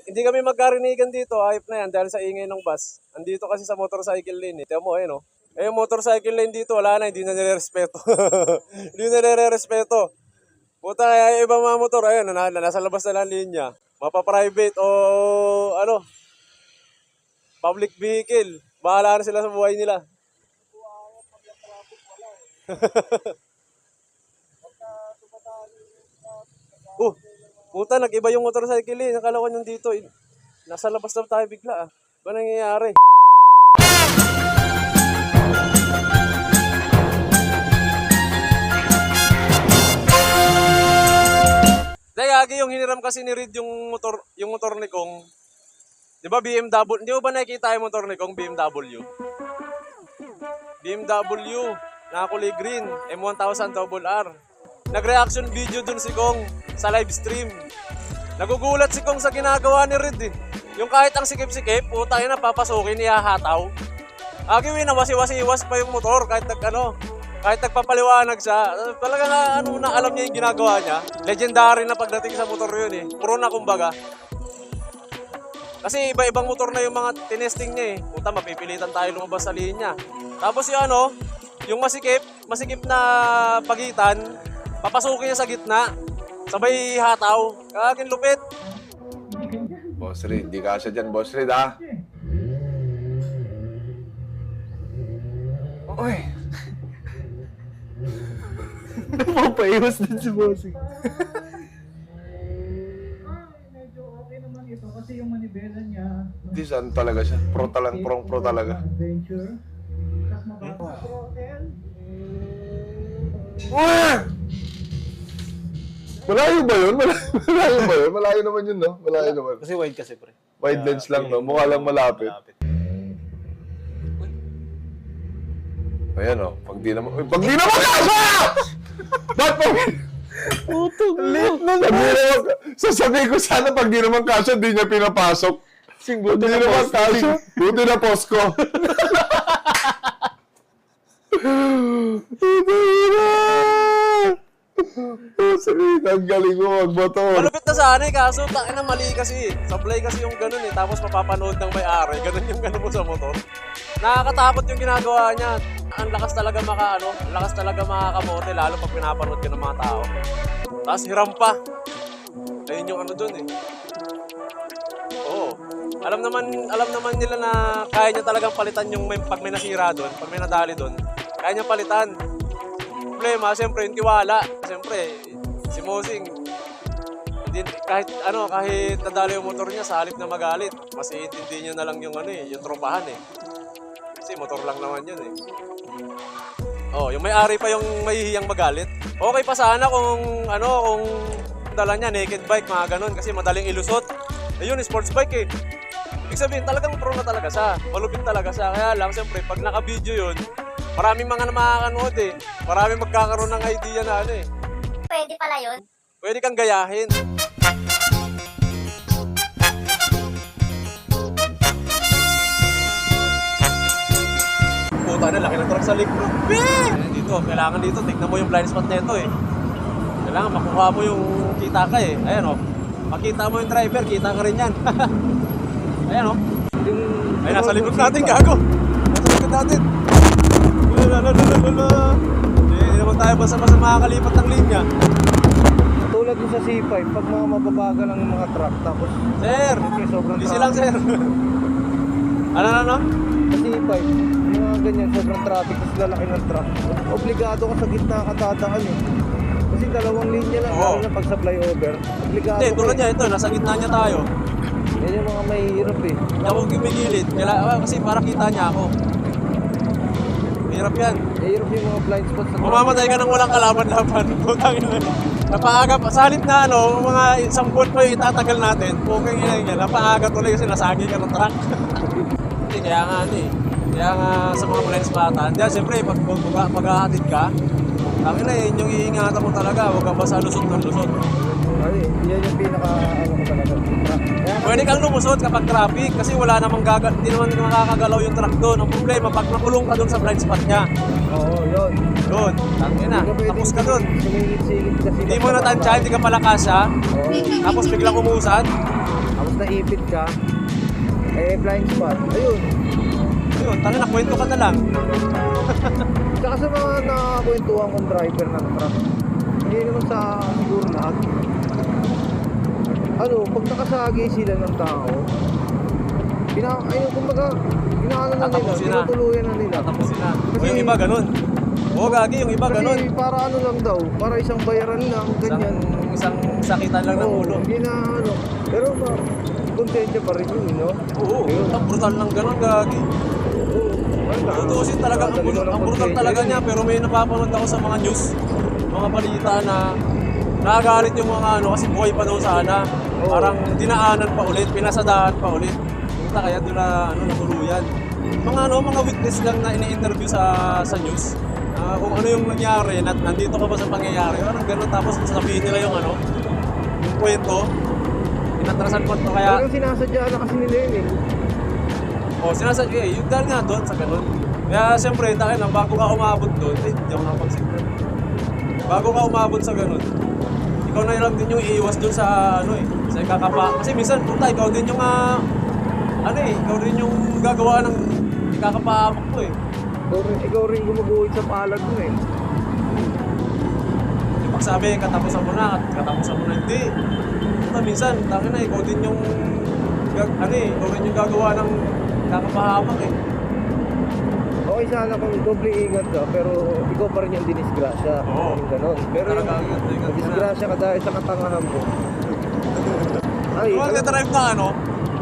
Hindi kami magkarinigan dito, ayop na yan dahil sa ingay ng bus. Andito kasi sa motorcycle lane eh. Tiyan mo, ayun oh. Eh, yung motorcycle lane dito, wala na, hindi na nire-respeto. Hindi na nire-respeto. Puta, kaya yung ibang mga motor, ayun, nasa labas na lang linya. Mapa-private o ano, public vehicle. Bahala na sila sa buhay nila. Puta, nag-iba yung motorcycle eh. Nakala ko nyung dito. Nasa labas na tayo bigla ah. Ba nangyayari? Dayagi yung hiniram kasi ni Reed yung motor ni Kong. 'Di ba BMW? Hindi mo ba nakikita yung motor ni Kong BMW? BMW na kulay green, M1000 RR. Nag-reaction video dun si Kong sa live stream. Nagugulat si Kong sa ginagawa ni Reed eh. Yung kahit ang sikip-sikip, puta yun na papasukin, ihahataw. Agiwin na wasi-wasi-was pa yung motor kahit kahit nagpapaliwanag siya. Talaga na alam niya yung ginagawa niya. Legendary na pagdating sa motor yun eh. Pro na kumbaga. Kasi iba-ibang motor na yung mga tinesting niya eh. Puta, mapipilitan tayo lumabas sa linya. Tapos yung masikip na pagitan, papasukin niya sa gitna. Sabay hataw. Kaging lupit. Boss Reed, di kasya dyan, Boss Reed, ha? Uy! Napapaiwas din si Bossing. Medyo okay naman ito kasi yung manibela niya. Di saan talaga siya? Pro talaga. Adventure. Tapos mababa. Throttle. Uy! Malayo ba yun? Malayo naman yun, no? Malayo naman. Kasi wide kasi, pre. Wide lens lang, no? Mukha lang malapit. Ayan, oh. Pag di naman kasha! Ba't pag... Putong mo! Sasabihin ko sana pag di naman kasha, di niya pinapasok. Buti na kasha. Buti na posko. Ang galing mo magmotor. Malupit na sana eh, kaso takin na mali kasi. Sablay kasi yung ganun eh, tapos mapapanood ng may-ari. Ganun yung ganun mo sa motor. Nakakatakot yung ginagawa niya. Ang lakas talaga makakamote, lalo pag pinapanood ka ng mga tao. Tapos hiram pa. Ayun yung ano dun eh. Oo. Alam naman nila na kaya niya talagang palitan yung pag may nasira doon, pag may nadali doon. Kaya niya palitan. Problema, siyempre yung tiwala. Siyempre, si Mosing, kahit nadali yung motor niya, sa halip na magalit, mas iintindi niya na lang yung yung tropahan eh. Kasi motor lang naman yun eh. Oh, yung may-ari pa yung mahihiyang magalit. Okay pa sana kung dala niya naked bike, mga ganun, kasi madaling ilusot. Ayun, sports bike eh. Ibig sabihin, talagang pro na talaga siya. Malupit talaga siya. Kaya lang, siyempre, pag naka-video yun, maraming mga makakanood eh. Maraming magkakaroon ng idea na eh. Pwede pala yun? Pwede kang gayahin. Puta na, laki ng truck sa likod. Dito, kailangan dito. Tignan mo yung blind spot nito eh. Kailangan makuha mo yung kita ka eh. Ayan o. Makita mo yung driver, kita ka rin yan. Ayan o. Ay, nasa likod natin, gago. Nasa likod natin. Hindi naman tayo basta-basta makakalipat ng linya. Tulad mo sa C5, pag mga mababagal lang yung mga truck, tapos... Sir! Easy lang, sir. Ano? Sa C5, yung mga ganyan, sobrang traffic, tapos lalaki ng truck. Obligado ka sa gitna katadaan eh. Kasi dalawang linya lang, lalo na pag sa flyover. Obligado Hindi, tulad ka niya ito. Nasa gitna niya tayo. Yan yung mga mahihirap eh. Hindi ako gumigilid. Kasi para kita niya ako. Mahirap yan. Mahirap yung mga blind spots sa truck. Mamamatay ka nang walang kalaban-laban. Putangin na. Napaaga pa. Sa halip na mga isang buwan pa yung itatagal natin. Okay nga. Napaaga tuloy kasi nasagi ka ng truck. Hindi, kaya nga Kaya nga sa mga blind spotan. Diyan, siyempre, pag maghahatid ka, tangin na yun yung iingatan mo talaga. Huwag ka basta lusot ng lusot. Ay, yan yung pinaka ko talaga. Kaya Pwede kang lumusot kapag traffic kasi wala namang hindi naman makakagalaw yung truck doon. Ang problema, pag nakulong ka doon sa blind spot niya, Oo, yun. doon, tangin na, tapos ka doon. Sumingit-singit kasi. Hindi mo natansya, hindi ka pala kasya, Oo. tapos biglang umusan. Tapos naipit ka. Eh, blind spot. Ayun. Ayun, tangin na, kwento ka na lang. Tsaka sa mga nakakakwentuhan kong driver ng truck, hindi naman sa siguro lahat. Ano, pag nakasagi sila ng tao, ayun, kumbaga, inaano na nila, Tatapusin na. tinutuluyan na nila. Tatapusin na. O Kasi- yung iba ganun. Oo, gagi, yung iba ganun. Kasi para ano lang daw, para isang bayaran lang, ganyan. Isang sakitan lang ng Oo, ulo. hindi na ano. Pero kontensya pa rin yun, no? Oo, Ayun. ang brutal ng ganun, gagi. Tutusin talaga, ang brutal talaga niya, pero may napapanood ako sa mga news, mga balita na nakagalit yung mga ano, kasi buhay pa daw sana. Oo. Parang dinaanan pa ulit, pinasadaan pa ulit. Kita kaya doon na ano, natuluyan. Mga witness lang na ini-interview sa news. Kung ano yung nangyari, nandito ka ba sa pangyayari, parang gano'n, tapos sasabihin nila yung ano, yung kwento, inatrasan mo ito kaya. Parang sinasadya na kasi nila yun eh. Sinasadya, yung dahil nga doon sa ganun. Kaya siyempre, takin na, bago ka umabot doon, hindi ako nakapagsignan. Bago ka umabot sa ganun, ikaw na lang din yung iiwas doon sa ano eh, sa ikakapa. Kasi minsan, puta, ikaw din yung ikaw din yung gagawa ng ikakapahamak ko eh. Ikaw rin gumuguhit sa palad mo eh. Yung pagsabi, katapusan mo na, hindi. Puta, minsan, takin na, ikaw din yung, ikaw rin yung gagawa ng ikakapahamak eh. Okay sana kung doble ingat ka, pero ikaw pa rin yung dinisgrasya. Oo. Yung ganon. Pero yung Talaga, ingat ka na. disgrasya ka dahil sa katangahan mo. Ay, Yung magdadrive na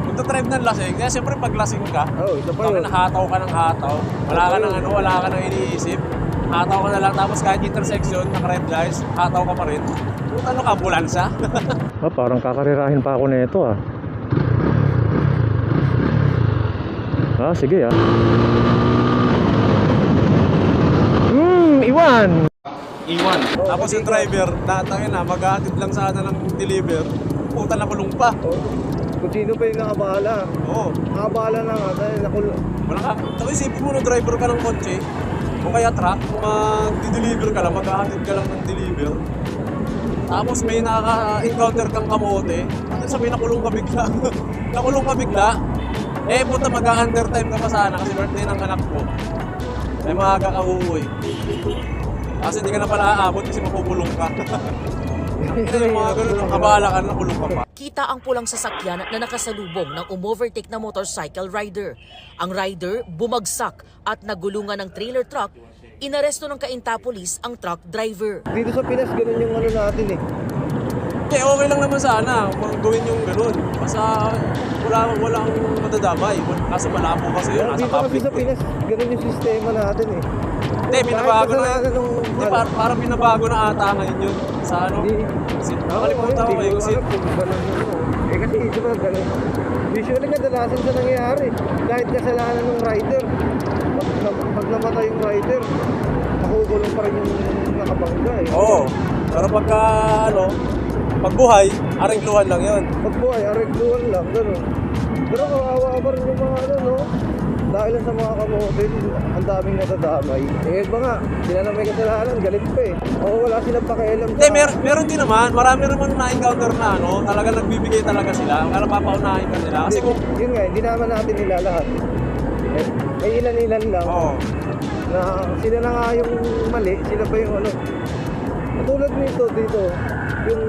magdadrive ng lasing, kaya siyempre pag lasing ka, isa pa bakit yun. nahataw ka ng hataw, wala ka nang iniisip, hataw ka na lang, tapos kahit intersection, naka-red lights, hataw ka pa rin. Ano ka, ambulansya? Parang kakarirahin pa ako nito ah. Sige ah. Iwan! Iwan. Tapos yung driver, tatangin na, maghahatid lang sana ng deliver, puta na kulong pa. Kung sino pa yung nakabahala. Oo. Nakabahala na nga dahil Wala ka. Tapos isipin mo, no, driver ka ng kotse, o kaya truck, kung mag-deliver ka lang, maghahatid ka lang ng deliver. Tapos may nakaka-encounter kang kamote, at sabi nakulong ka bigla. Nakulong ka bigla. Puta, mag-undertime ka pa sana kasi birthday ng anak ko. May maaga ka uuwi. Kasi hindi ka na pala aabot kasi mapukulong ka. Yung mga ganun, kabala ka, nakulong ka pa. Kita ang pulang sasakyan na nakasalubong ng umovertake na motorcycle rider. Ang rider bumagsak at nagulungan ng trailer truck. Inaresto ng Cainta Police ang truck driver. dito sa Pinas ganun yung ano natin eh. Okay lang naman sana kung gawin yung ganun. Basta walang madadamay. Kaso malabo kasi yun, nasa Dito kasi public. sa Pinas, ganun yung sistema natin eh. Hindi, binabago na. Kahit kasalanan ng- Hindi, parang binabago na ata ngayon yun. Sa ano? Hindi. Nakalimutan ko eh. Kasi Kasi di ba ganun? Usually kadalasan sa nangyayari. Kahit kasalanan ng rider. Pag namatay yung rider, makukulong pa rin yung nakabangga eh. oo. Pero pagka pagbuhay, arigluhan lang yun. Pagbuhay, aregluhan lang, gano'n. Pero kawawa pa rin yung mga ano, no? Dahil lang sa mga kamote, ang daming natadamay. Iba nga, sila na may kasalanan, galit pa eh. Wala silang pakialam. Hindi, meron din naman. Marami naman na-encounter na talaga nagbibigay talaga sila. Kaya papaunahin ka nila. Kasi kung, Yun nga, hindi naman natin nila lahat. May ilan-ilan lang. oo. Na sila na nga yung mali, sila pa yung ano. Katulad nito dito, yung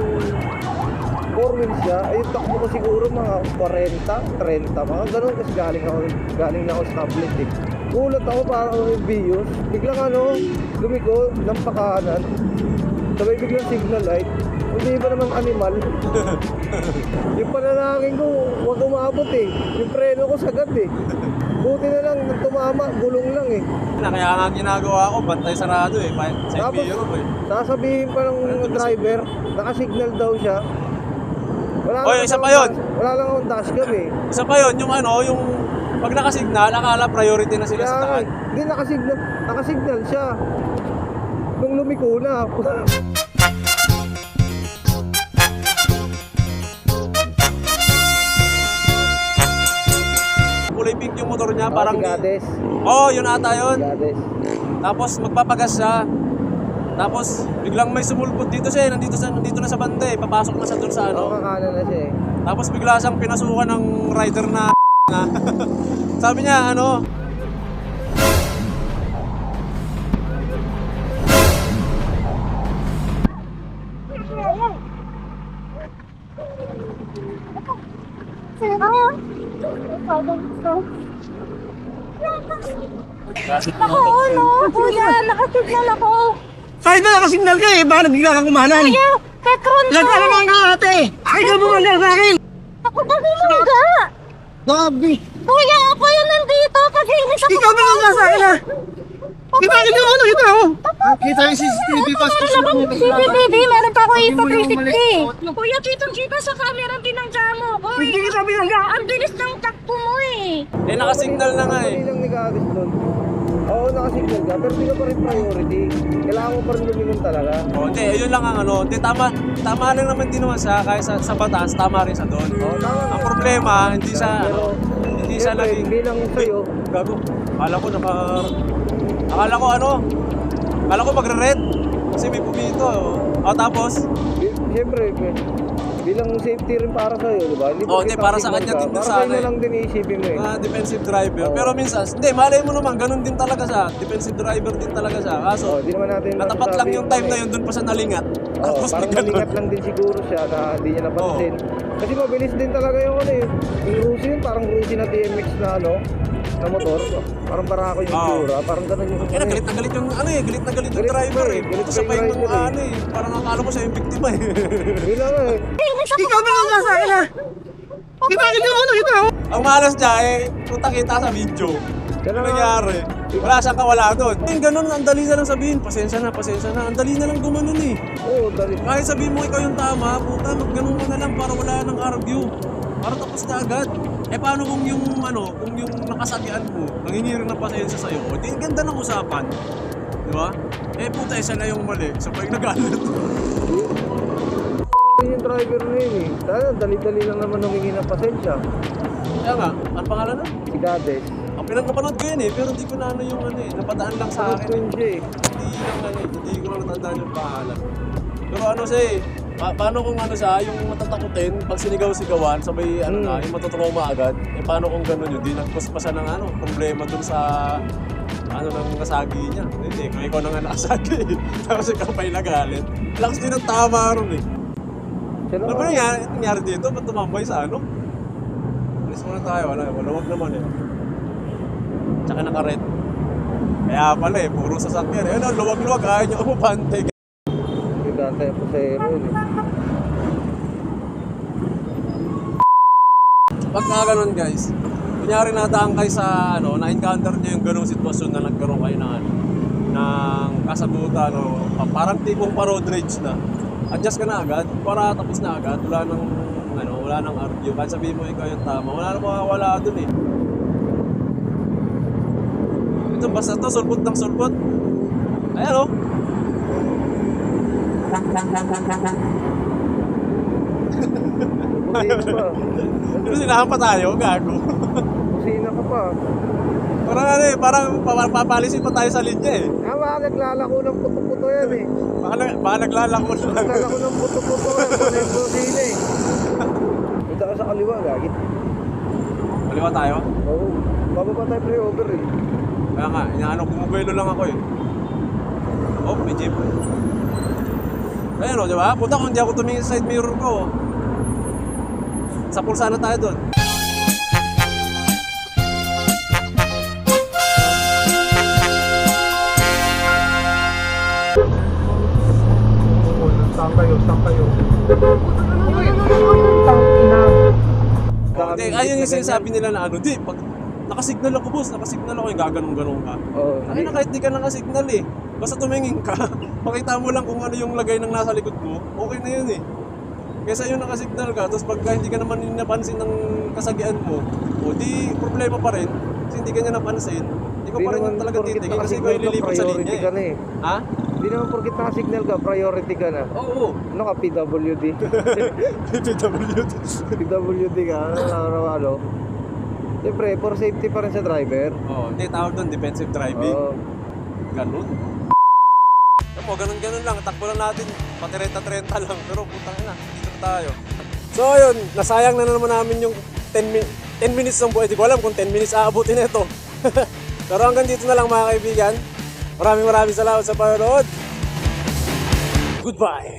4-wheel siya, ay yung takbo ko siguro mga 40, 30, mga ganun kasi galing na ako sa tablet eh. Gulat ako parang yung bios, biglang lumiko ng pakanan, sabay biglang signal light, hindi ba naman animal? Yung panalangin ko, huwag umabot eh, yung preno ko sagad eh. Buti na lang, tumama, gulong lang eh. Kaya nga ginagawa ko, bantay sarado eh. Sa Tapos, FBO eh. sasabihin pa ng driver, nakasignal daw siya. Oy, isa pa yun. Wala lang akong dashcam eh. Isa pa yun, yung pag nakasignal, akala priority na sila sa Kaya daan. hindi nakasignal siya. Nung lumiko na. motor niya. Parang Parang, si Gades. yun ata yun. Gades. Tapos magpapagas siya. Tapos biglang may sumulpot dito siya, nandito na sa banda eh. Papasok na siya dun sa Oo, ano. kakanan na siya eh. Tapos bigla siyang pinasukan ng rider na sabi niya ano, Ako, ano? Kuya, nakasignal ako. Kahit na nakasignal ka eh, bakit bigla kang kumanan? Kuya, Petron ka. Nagkalaman ka ate! Ay ka bumagal sa akin! Ako ba bumangga? Gabi! Kuya, ako yung nandito. Paginis ako. Ikaw bumagal sa akin ha! Di ba kita ako nakita ako? Kita yung CCTV pastos Meron akong CCTV, meron pa ako Hindi mo yung 360. Kuya, kitang-kita sa camera binangga mo. Uy, Hindi kita binangga! ang bilis ng takbo mo eh. nakasignal na nga eh. Hindi lang ni Gades doon. Oo, nakasignal ka, pero hindi ka pa rin priority. Kailangan mo pa rin lumingon talaga. Hindi, ayun lang ang ano. Hindi, tama lang naman din naman siya. Kahit sa batas, tama rin siya doon. Oo, tama. Ang problema, hindi siya, Pero, hindi siya siyempre, naging... bilang sa'yo, Gago. Akala ko magre-red. Kasi may pumito. Tapos, siyempre, bilang safety rin para sa'yo, di ba? hindi, para sa kanya din Para sana sa'yo eh. lang din iisipin mo eh. defensive driver. Oo. Pero minsan, hindi, malay mo naman, ganun din talaga siya. Defensive driver din talaga siya. Kaso, Di naman natin natapat lang yung time na yun, doon pa siya nalingat. Tapos parang nagganun. nalingat lang din siguro siya na hindi niya napansin. Kasi mabilis din talaga yung ano eh. Yung Rusi yun, parang Rusi na TMX na ano, na motor. Parang barako yung Oo. tsura. Parang ganun yung Kaya galit na galit yung ano eh, galit na galit yung Galit driver pa eh. eh, galit Ito pa sa yung pain ng driver eh. ano eh. Parang akala mo siya yung biktima eh. Yun lang eh. Ikaw bumagal sa akin ha! Di ba kita ako nakita ako? Ang malas niya eh, punta kita sa video. Ano nangyari? Wala siyang kawala doon. Yung ganun, ang dali na lang sabihin, pasensya na. Ang dali na lang gumanon eh. Oo, dali. Kahit sabihin mo ikaw yung tama, puta, magganun ka na lang para wala nang argue. Para tapos na agad. Paano kung yung nakasagian mo, nangingiring ng pasensya sa'yo, di ganda ng usapan. Di ba? Puta, isa na yung mali. So, pag nagalit. Yung driver na yun eh. Dali-dali lang naman humingi ng pasensya. Kaya nga, ang pangalan na? Si Gades. Ang pinapanood ko yun eh, pero hindi ko na ano yung ano eh, napadaan lang sa Parang akin eh. siya eh. Hindi ko na natandaan yung pangalan. Pero ano siya eh, paano kung ano siya, yung matatakutin, pag sinigaw-sigawan, sabay ano na, yung matutrauma agad, paano kung gano'n yun, di nagpus pa siya ng ano, problema dun sa ano ng nasagi niya. Hindi, kung ikaw na nga nakasagi eh. Tapos ikaw pa yung nagalit. Lakas din ang tama ron eh. Siya Ano lang. ba nangyari dito? Ba't tumambay sa ano? Alis muna tayo, wala naman eh. Tsaka naka-red. Kaya pala eh, puro sasakyan eh. Ano, luwag-luwag, ayaw niya umubante. Yung dati yung pasahero yun eh. Pagka ganun guys, kunyari nadaan kayo sa ano, na-encounter niyo yung ganung sitwasyon na nagkaroon kayo ng ano, ng kasabutan o parang tipong pa-road rage na. Adjust ka na agad, para tapos na agad, wala nang argue. Kahit sabihin mo ikaw yung tama, wala nang makawala dun eh. Ito basta to, sulpot ng sulpot. Ayan o. Kusina pa. Pero sinahan pa tayo, gago. Kusina ka pa. Parang ano eh, parang papalisin pa tayo sa linya eh. Baka naglalako ng puto-puto yan eh. Baka naglalako lang. Naglalako ng puto-puto yan. Kung yung kusina eh. Punta ka sa kaliwa, gagit. Kaliwa tayo? Oo. Bababa tayo flyover eh. Kaya nga, inaano, bumubelo lang ako eh. Oh, may jeep. Ayan o, di ba? Punta kung di ako tumingin sa side mirror ko. Sa pulsa na tayo doon. Saan kayo? Hindi, ayun yung sinasabi nila na ano, di, pag nakasignal ako boss, nakasignal ako yung gaganong-ganong ka. Oo. Ay na kahit di ka nakasignal eh. Basta tumingin ka, pakita mo lang kung ano yung lagay ng nasa likod mo, okay na yun eh. Kesa yung nakasignal ka, tapos pagka hindi ka naman napansin ng kasagian mo, o di problema pa rin, kasi hindi ka niya napansin, hindi ko pa rin talaga titigil kasi ikaw ililipot sa linya ka na eh. eh. Ha? Hindi naman porkit naka-signal ka, priority ka na. Oo. Ano ka, PWD? PWD. PWD ka, ano? Siyempre, for safety pa rin sa driver. Oh, hindi tawag doon defensive driving. Oo. Ganun. Opo, ganun lang. Takbo lang natin. Patirenta-trenta lang. Pero putang ina, dito na tayo. So ayun, nasayang na naman namin yung 10 minutes ng buhay. Di ko alam kung 10 minutes aabutin na ito. Pero hanggang dito na lang mga kaibigan. Maraming salamat sa panonood. Goodbye.